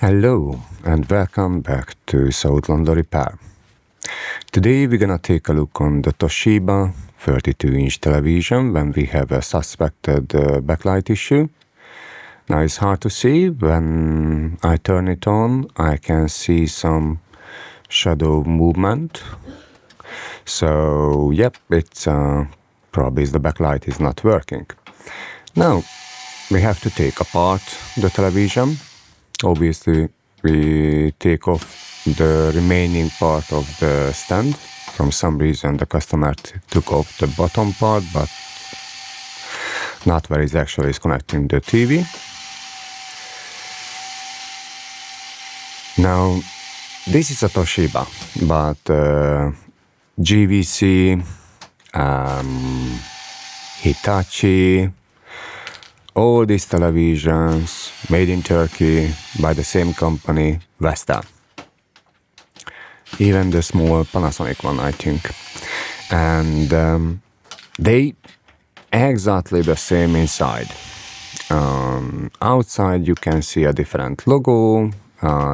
Hello and welcome back to South London Repair. Today we're gonna take a look on the Toshiba 32-inch television when we have a suspected backlight issue. Now it's hard to see. When I turn it on, I can see some shadow movement. So yep, it's probably the backlight is not working. Now we have to take apart the television. Obviously, we take off the remaining part of the stand. From some reason, the customer took off the bottom part, but not where it actually is connecting the TV. Now, this is a Toshiba, but GVC, Hitachi, all these televisions made in Turkey by the same company, VESTEL. Even the small Panasonic one, I think. And they exactly the same inside. Outside you can see a different logo,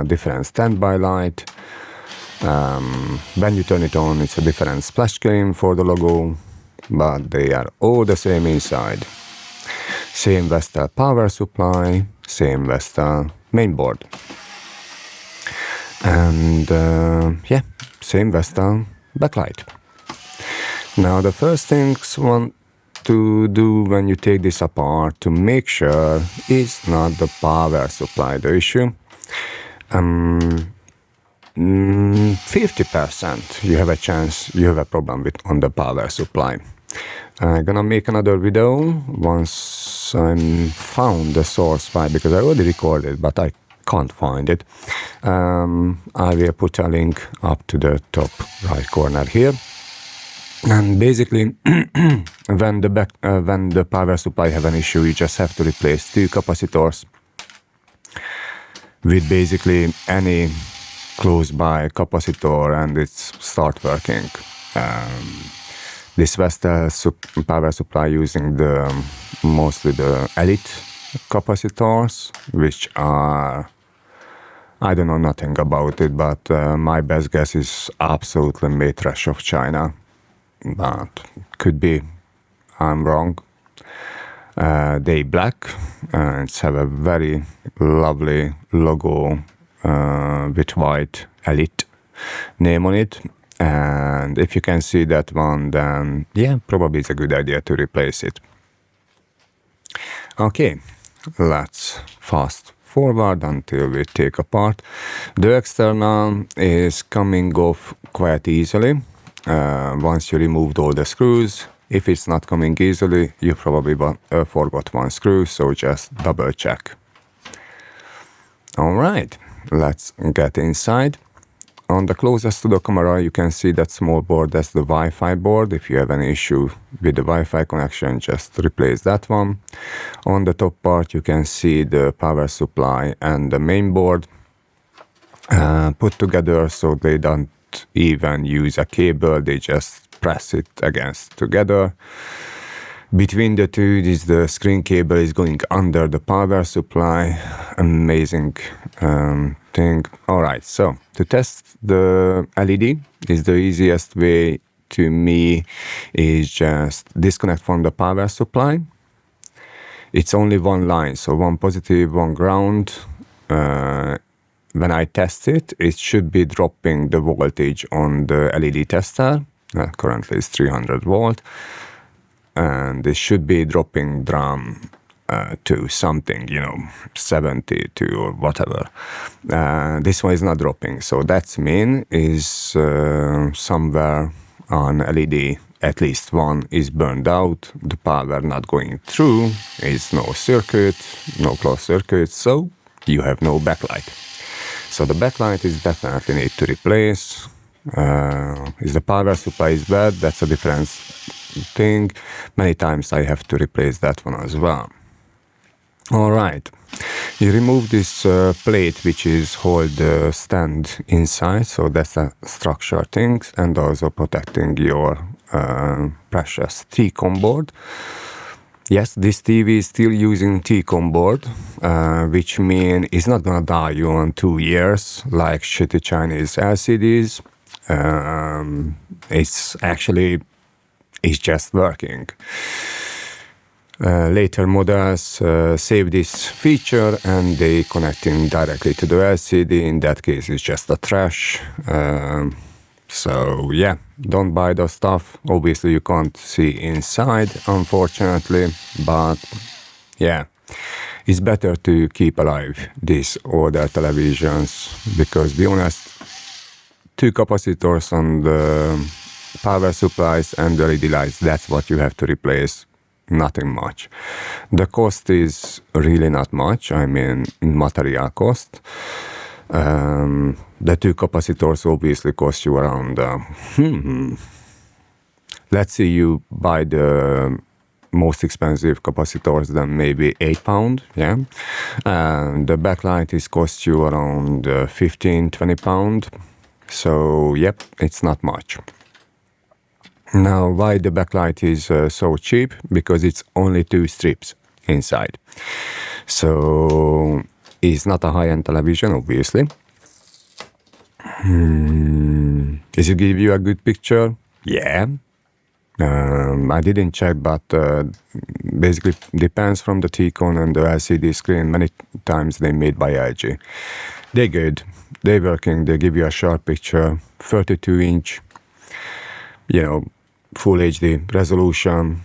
different standby light. When you turn it on, it's a different splash screen for the logo, but they are all the same inside. Same VESTEL power supply, same VESTEL mainboard. And yeah, same VESTEL backlight. Now the first things want to do when you take this apart to make sure it's not the power supply the issue. 50% you have a chance you have a problem with on the power supply. I'm gonna make another video once I found the source file, because I already recorded but I can't find it. I will put a link up to the top right corner here. And basically when the power supply have an issue, you just have to replace two capacitors with basically any close by capacitor and it's start working. This VESTEL power supply using mostly the elite capacitors, which are, I don't know nothing about it, but my best guess is absolutely made trash of China, but could be I'm wrong. They black and have a very lovely logo with white elite name on it. And if you can see that one, then yeah, probably it's a good idea to replace it. Okay, let's fast forward until we take apart. The external is coming off quite easily once you removed all the screws. If it's not coming easily, you probably forgot one screw, so just double check. All right, let's get inside. On the closest to the camera, you can see that small board, that's the Wi-Fi board. If you have an issue with the Wi-Fi connection, just replace that one. On the top part, you can see the power supply and the main board put together, so they don't even use a cable, they just press it against together. Between the two, the screen cable is going under the power supply. Amazing thing. All right, so to test the LED is the easiest way to me is just disconnect from the power supply. It's only one line, so one positive, one ground. When I test it, it should be dropping the voltage on the LED tester. Currently it's 300 volt. And it should be dropping down to something, 72 or whatever. This one is not dropping, so that's mean is somewhere on LED at least one is burned out, the power not going through, is no circuit, no closed circuit, so you have no backlight. So the backlight is definitely need to replace. If the power supply is bad, that's a different thing. Many times I have to replace that one as well. All right, you remove this plate which is hold the stand inside, so that's a structure thing, and also protecting your precious T-con board. Yes, this TV is still using T-con board, which means it's not gonna die you on 2 years like shitty Chinese LCDs. It's just working. Later models save this feature and they connecting directly to the LCD. In that case, it's just a trash. So yeah, don't buy the stuff. Obviously, you can't see inside, unfortunately, but yeah, it's better to keep alive these older televisions because, be honest, 2 capacitors on the power supplies and the LED lights, that's what you have to replace. Nothing much. The cost is really not much, I mean material cost. The 2 capacitors obviously cost you around, let's say you buy the most expensive capacitors, then maybe £8, yeah. And the backlight is cost you around £15-20. So yep, it's not much. Now, why the backlight is so cheap? Because it's only 2 strips inside. So it's not a high-end television, obviously. Does it give you a good picture? Yeah. I didn't check, but basically depends from the T-con and the LCD screen. Many times they're made by LG. They're good. They're working. They give you a sharp picture. 32-inch, you know, Full HD resolution.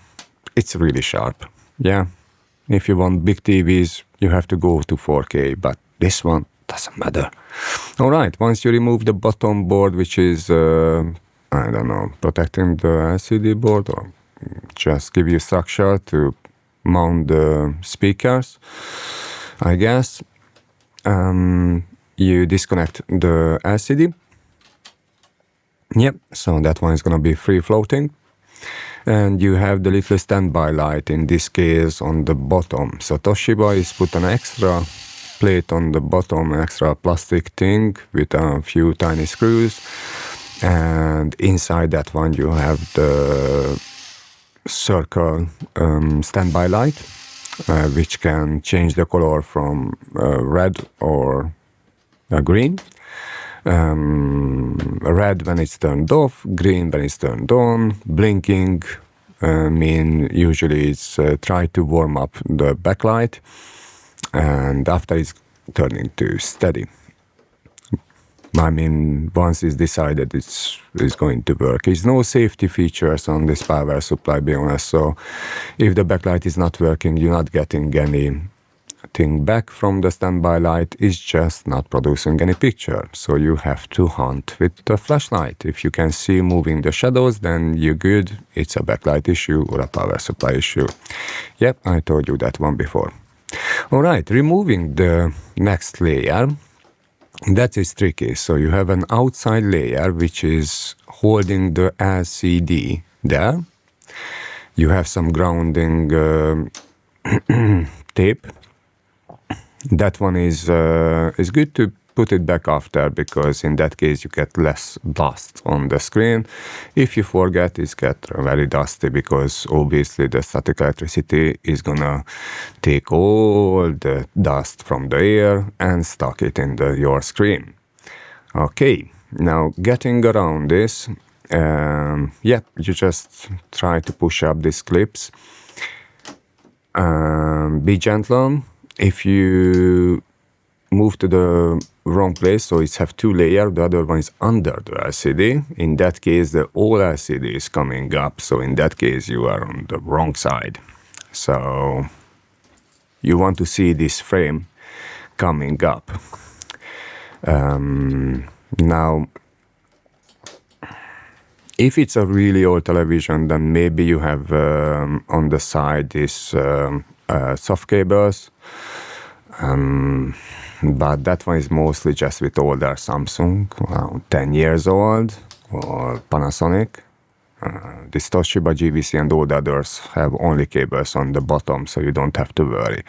It's really sharp. Yeah. If you want big TVs, you have to go to 4K, but this one doesn't matter. All right. Once you remove the bottom board, which is, I don't know, protecting the LCD board or just give you structure to mount the speakers, I guess, you disconnect the LCD. Yep, so that one is going to be free floating. And you have the little standby light, in this case on the bottom. So Toshiba is put an extra plate on the bottom, extra plastic thing with a few tiny screws. And inside that one you have the circle standby light, which can change the color from red or green. Red when it's turned off, green when it's turned on, blinking mean usually it's try to warm up the backlight, and after it's turning to steady. I mean, once it's decided it's going to work. There's no safety features on this power supply, be honest, so if the backlight is not working, you're not getting anything back from the standby light. Is just not producing any picture, so you have to hunt with the flashlight. If you can see moving the shadows, then you're good. It's a backlight issue or a power supply issue. Yep, I told you that one before. All right, removing the next layer, that is tricky. So you have an outside layer which is holding the LCD there. You have some grounding tape. That one is good to put it back after, because in that case you get less dust on the screen. If you forget, it gets very dusty, because obviously the static electricity is gonna take all the dust from the air and stuck it in your screen. Okay, now getting around this, yeah, you just try to push up these clips. Be gentle. If you move to the wrong place, so it's have 2 layers, the other one is under the LCD. In that case, the whole LCD is coming up. So in that case, you are on the wrong side. So you want to see this frame coming up. Now, if it's a really old television, then maybe you have on the side this soft cables, but that one is mostly just with older Samsung, around 10 years old, or Panasonic. This Toshiba, GVC and all the others have only cables on the bottom, so you don't have to worry.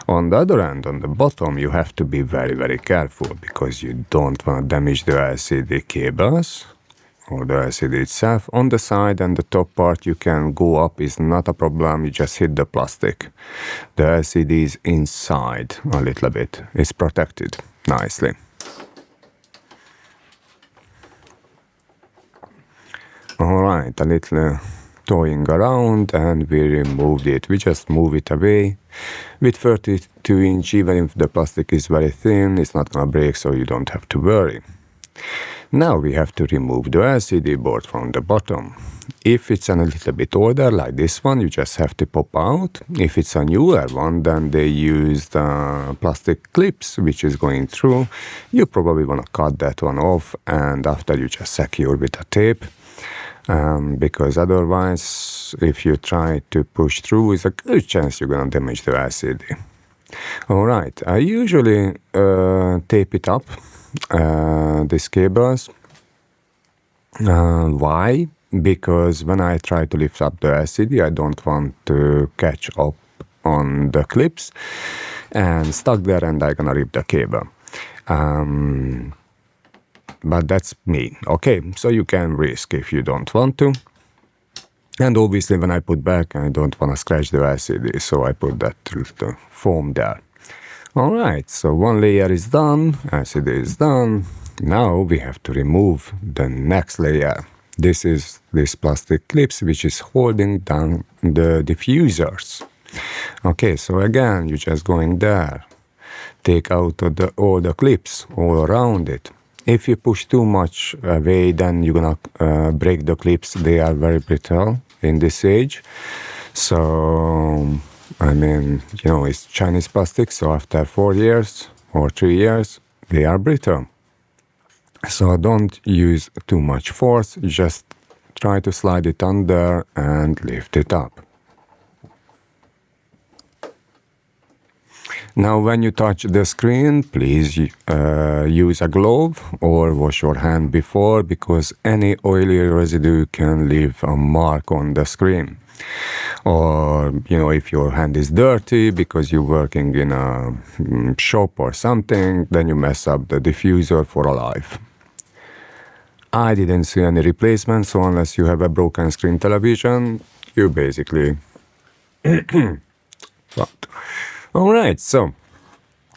On the other end, on the bottom, you have to be very, very careful, because you don't want to damage the LCD cables. or the LCD itself. On the side and the top part you can go up, is not a problem, you just hit the plastic. The LCD is inside a little bit, it's protected nicely. Alright, a little toying around and we removed it. We just move it away. With 32 inch, even if the plastic is very thin, it's not gonna break, so you don't have to worry. Now we have to remove the LCD board from the bottom. If it's a little bit older, like this one, you just have to pop out. If it's a newer one, then they use the plastic clips, which is going through. You probably want to cut that one off, and after you just secure with a tape. Because otherwise, if you try to push through, it's a good chance you're going to damage the LCD. Alright, I usually tape it up, these cables. Why? Because when I try to lift up the LCD, I don't want to catch up on the clips and stuck there, and I'm gonna rip the cable. But that's me. Okay, so you can risk if you don't want to. And obviously when I put back, I don't want to scratch the LCD, so I put that little foam there. Alright, so one layer is done, LCD is done. Now we have to remove the next layer. This is this plastic clips which is holding down the diffusers. Okay, so again, you're just going there. Take out all the clips all around it. If you push too much away, then you're gonna break the clips. They are very brittle in this age. So, I mean, you know, it's Chinese plastic, so after 4 years or 3 years, they are brittle. So don't use too much force, just try to slide it under and lift it up. Now when you touch the screen, please use a glove or wash your hand before, because any oily residue can leave a mark on the screen. Or, you know, if your hand is dirty because you're working in a shop or something, then you mess up the diffuser for a life. I didn't see any replacement, so unless you have a broken screen television, you basically fucked. Alright, so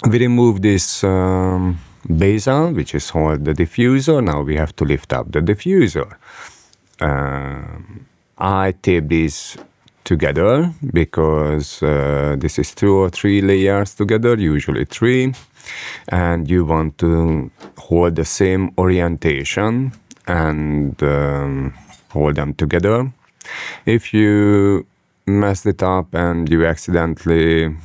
we remove this bezel, which is called the diffuser. Now we have to lift up the diffuser. I tape these together because this is 2 or 3 layers together, usually 3. And you want to hold the same orientation and hold them together. If you mess it up and you accidentally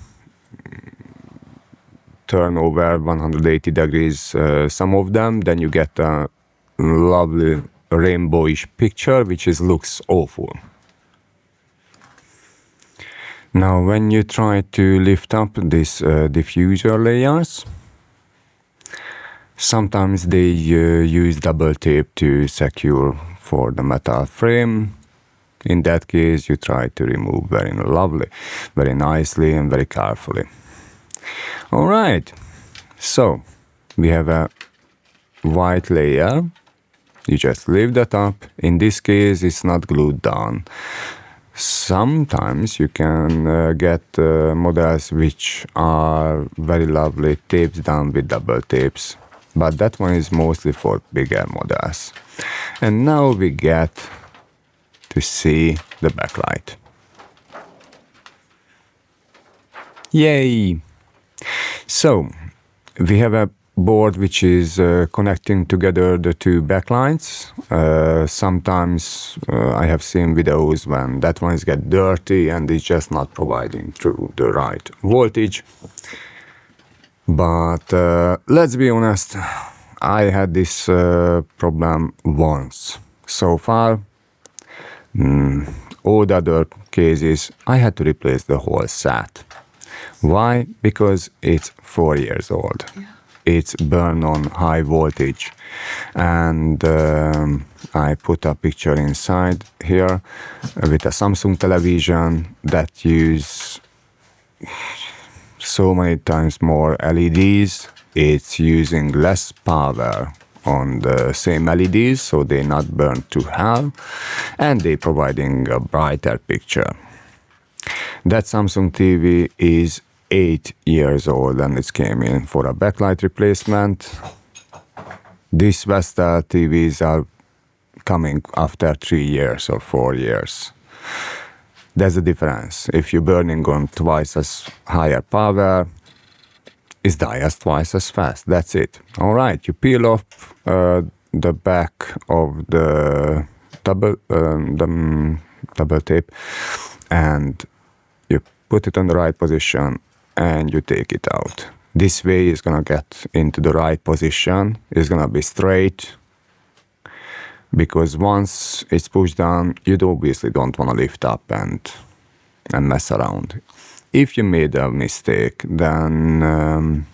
turn over 180 degrees some of them, then you get a lovely rainbowish picture, which looks awful. Now when you try to lift up these diffuser layers, sometimes they use double tape to secure for the metal frame. In that case, you try to remove very lovely, very nicely and very carefully. Alright, so we have a white layer. You just lift that up. In this case, it's not glued down. Sometimes you can get models which are very lovely taped down with double tapes, but that one is mostly for bigger models. And now we get to see the backlight. Yay! So we have a board which is connecting together the 2 backlights. Sometimes I have seen videos when that ones get dirty and it's just not providing through the right voltage. But let's be honest, I had this problem once. So far, all the other cases, I had to replace the whole set. Why? Because it's 4 years old. Yeah. It's burned on high voltage. And I put a picture inside here with a Samsung television that use so many times more LEDs. It's using less power on the same LEDs, so they not burn to hell, and they providing a brighter picture. That Samsung TV is 8 years old and it came in for a backlight replacement. These VESTEL TVs are coming after 3 years or 4 years. There's a difference. If you're burning on twice as higher power, it dies twice as fast. That's it. All right, you peel off the back of the double tape and you put it on the right position and you take it out. This way it's gonna get into the right position. It's gonna be straight, because once it's pushed down, you obviously don't want to lift up and mess around. If you made a mistake, then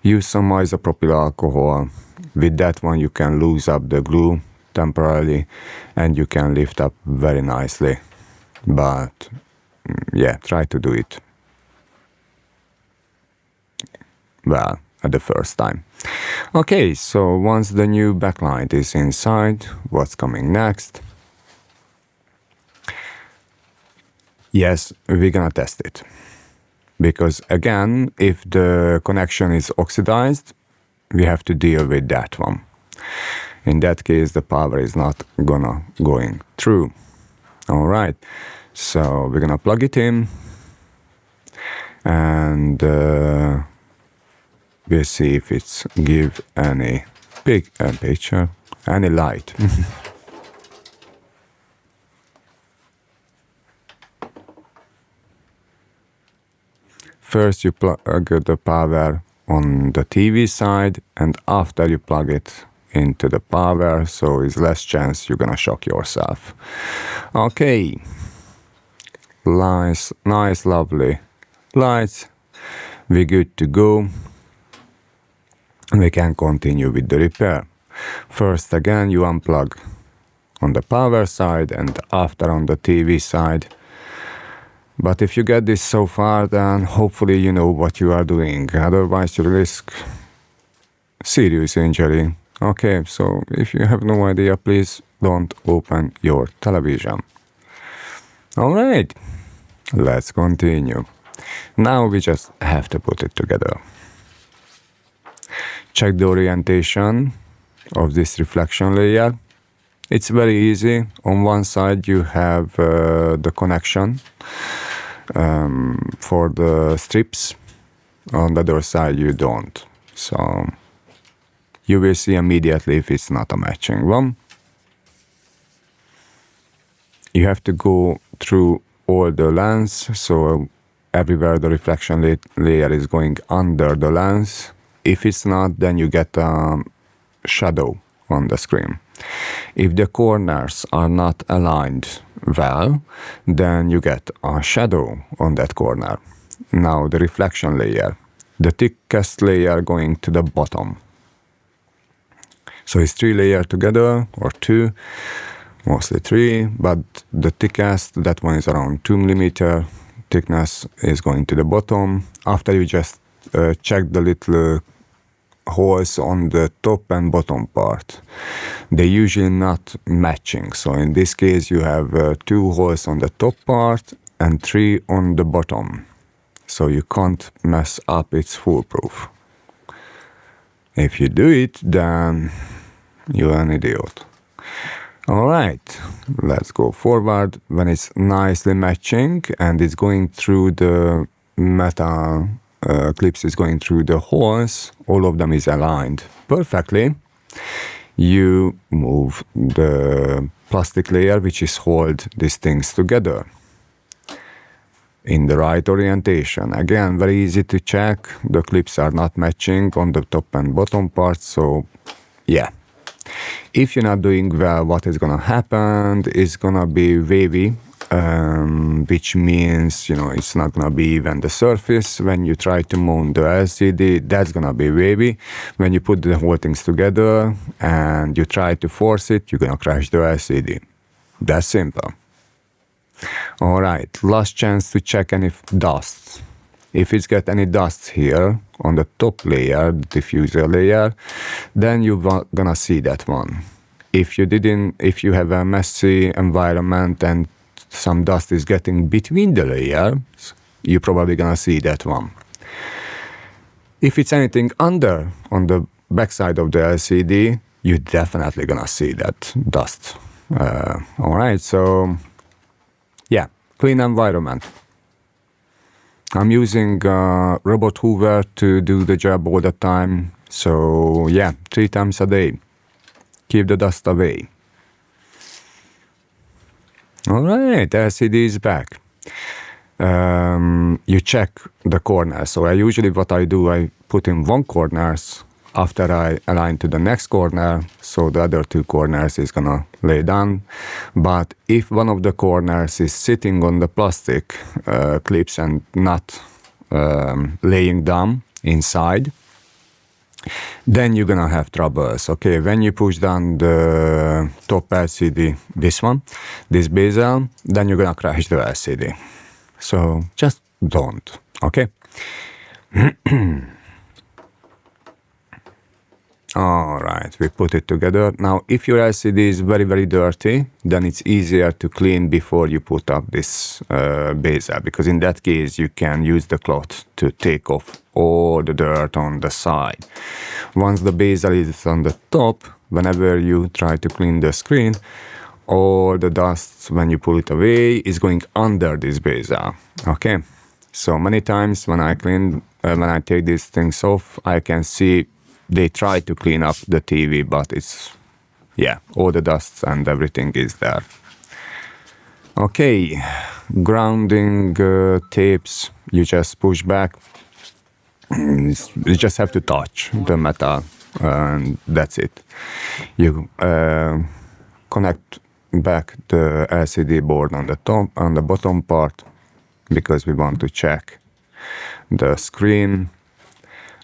use some isopropyl alcohol. With that one you can loosen up the glue temporarily and you can lift up very nicely. But yeah, try to do it well at the first time. Okay, so once the new backlight is inside, what's coming next? Yes, we're gonna test it. Because again, if the connection is oxidized, we have to deal with that one. In that case, the power is not gonna going through. All right, so we're gonna plug it in and we'll see if it's give any picture, any light. First you plug the power on the TV side, and after you plug it into the power, so it's less chance you're gonna shock yourself. Okay, nice, lovely lights. We're good to go. We can continue with the repair. First, again, you unplug on the power side and after on the TV side. But if you get this so far, then hopefully you know what you are doing. Otherwise, you risk serious injury. Okay, so if you have no idea, please don't open your television. All right, let's continue. Now we just have to put it together. Check the orientation of this reflection layer. It's very easy. On one side you have the connection for the strips. On the other side you don't. So you will see immediately if it's not a matching one. You have to go through all the lens, so everywhere the reflection layer is going under the lens. If it's not, then you get a shadow on the screen. If the corners are not aligned well, then you get a shadow on that corner. Now the reflection layer, the thickest layer going to the bottom. So it's 3 layers together, or 2, mostly 3, but the thickest, that one is around 2 mm thickness, is going to the bottom. After you just check the little holes on the top and bottom part. They're usually not matching. So in this case you have 2 holes on the top part and 3 on the bottom. So you can't mess up, it's foolproof. If you do it, then you're an idiot. All right, let's go forward. When it's nicely matching and it's going through the metal clips, is going through the holes, all of them is aligned perfectly. You move the plastic layer which is hold these things together in the right orientation. Again, very easy to check. The clips are not matching on the top and bottom part, so yeah. If you're not doing well, what is gonna happen is gonna be wavy, which means, you know, it's not gonna be even the surface. When you try to mount the LCD, that's gonna be wavy. When you put the whole things together and you try to force it, you're gonna crash the LCD. That's simple. All right, last chance to check any dust. If it's got any dust here on the top layer, the diffuser layer, then you're gonna see that one. If you have a messy environment and some dust is getting between the layers, you're probably gonna see that one. If it's anything under on the backside of the LCD, you're definitely gonna see that dust. All right, so yeah, clean environment. I'm using robot hoover to do the job all the time. So yeah, 3 times a day. Keep the dust away. All right, LCD is back. You check the corners. So what I do, I put in one corners after I align to the next corner, so the other 2 corners is gonna lay down. But if one of the corners is sitting on the plastic clips and not laying down inside, then you're gonna have troubles. Okay, when you push down the top LCD, this bezel, then you're gonna crash the LCD. So just don't, okay? All right, we put it together. Now, if your LCD is very, very dirty, then it's easier to clean before you put up this bezel, because in that case, you can use the cloth to take off all the dirt on the side. Once the bezel is on the top, whenever you try to clean the screen, all the dust, when you pull it away, is going under this bezel, okay? So many times when I take these things off, I can see they try to clean up the TV, but it's, yeah, all the dust and everything is there. Okay, grounding tapes, you just push back. You just have to touch the metal, and that's it. You connect back the LCD board on the bottom part, because we want to check the screen.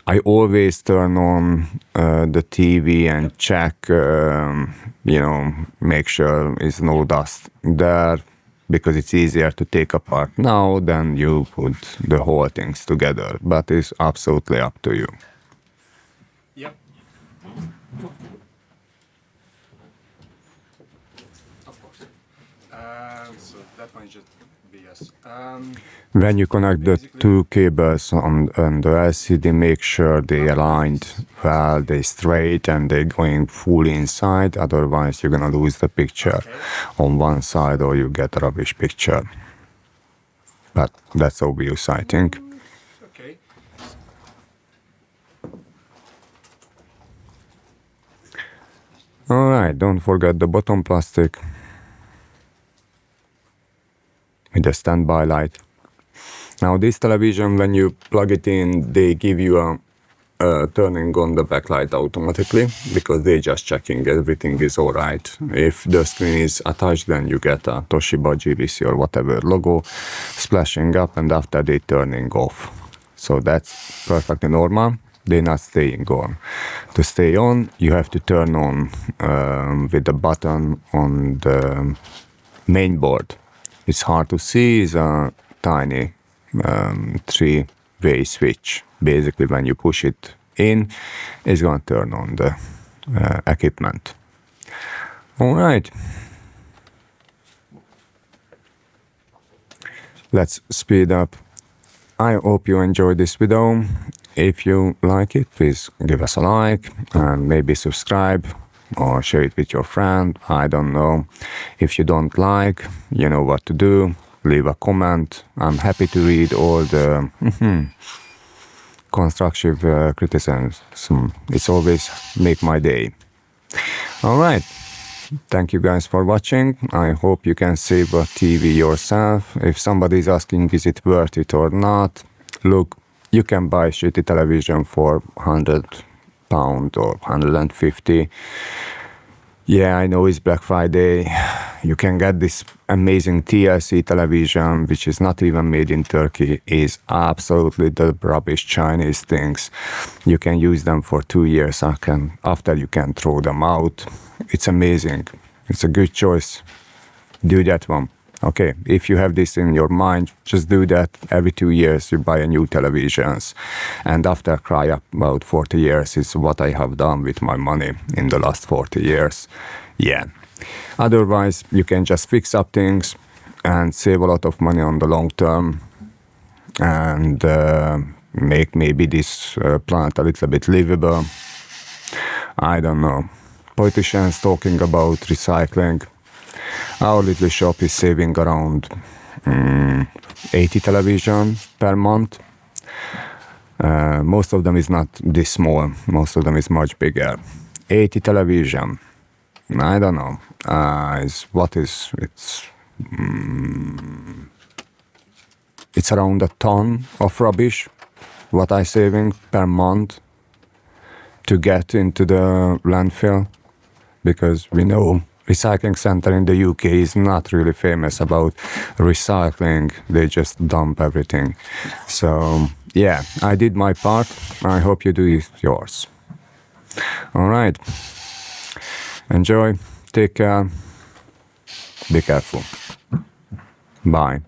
I always turn on the TV and check, make sure there's no dust there, because it's easier to take apart now than you put the whole things together. But it's absolutely up to you. Yep. Of course. So that one is just BS. When you connect the 2 cables on the LCD, make sure they aligned well, they straight, and they're going fully inside. Otherwise, you're gonna lose the picture on one side, or you get a rubbish picture. But that's obvious, I think. Okay. All right, don't forget the bottom plastic with the standby light. Now this television, when you plug it in, they give you a turning on the backlight automatically, because they're just checking everything is all right. If the screen is attached, then you get a Toshiba, GVC or whatever logo splashing up, and after they turning off. So that's perfectly normal. They're not staying on. To stay on, you have to turn on with the button on the main board. It's hard to see, it's a tiny 3-way switch. Basically, when you push it in, it's going to turn on the equipment. All right. Let's speed up. I hope you enjoyed this video. If you like it, please give us a like and maybe subscribe or share it with your friend. I don't know. If you don't like, you know what to do. Leave a comment. I'm happy to read all the constructive criticisms. It's always make my day. All right. Thank you guys for watching. I hope you can save a TV yourself. If somebody's asking is it worth it or not, look, you can buy shitty television for £100 or 150. Yeah, I know it's Black Friday. You can get this amazing TLC television, which is not even made in Turkey, is absolutely the rubbish Chinese things. You can use them for 2 years, after you can throw them out. It's amazing. It's a good choice. Do that one. Okay, if you have this in your mind, just do that. Every 2 years you buy a new televisions, and after cry up about 40 years is what I have done with my money in the last 40 years. Yeah. Otherwise, you can just fix up things and save a lot of money on the long term, and make maybe this plant a little bit livable. I don't know. Politicians talking about recycling. Our little shop is saving around 80 television per month. Most of them is not this small. Most of them is much bigger. 80 television. I don't know. It's around a ton of rubbish what I saving per month to get into the landfill, because we know recycling center in the UK is not really famous about recycling. They just dump everything. So yeah, I did my part. I hope you do yours. All right. Enjoy. Take care. Be careful. Bye.